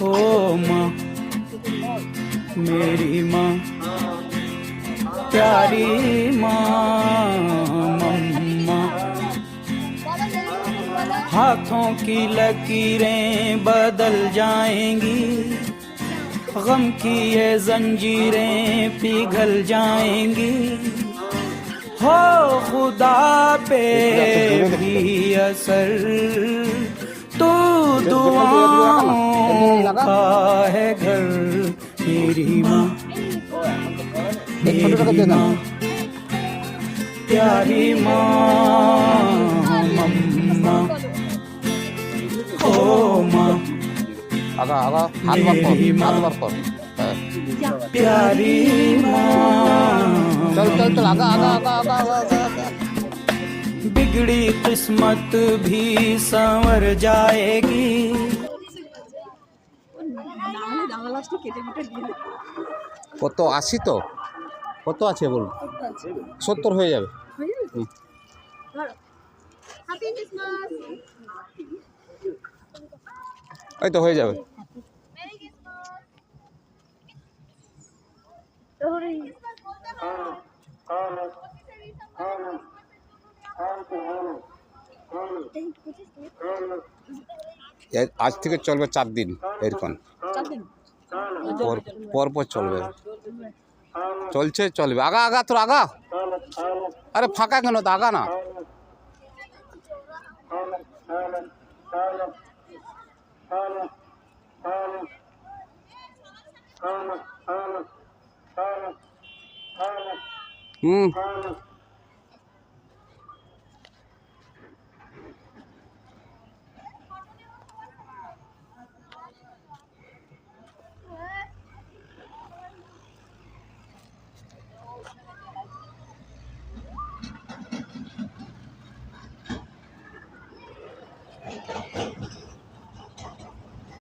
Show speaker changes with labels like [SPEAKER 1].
[SPEAKER 1] ओ माँ मेरी माँ प्यारी माँ मम्मा, हाथों की लकीरें बदल जाएंगी, गम की ये जंजीरें पिघल जाएंगी, हो खुदा पे भी असर तो दुआओं का है घर। मेरी माँ मेरी माँ प्यारी माँ मम्मा, ओ माँ
[SPEAKER 2] आगा आगा हाथ বার কর
[SPEAKER 1] प्यारी माँ।
[SPEAKER 2] चल चल चल आगा आगा आगा आगा आगा।
[SPEAKER 1] बिगड़ी किस्मत भी संवर जाएगी।
[SPEAKER 2] কত 80 তো কত আছে বল 70 হয়ে যাবে। এই তো হয়ে যাবে। আজ থেকে চলবে 4 দিন এরকম পর পর চলবে। চলছে চলবে আগা আগা তোর আগা। আরে ফাঁকা কেন তো আগা না। হুম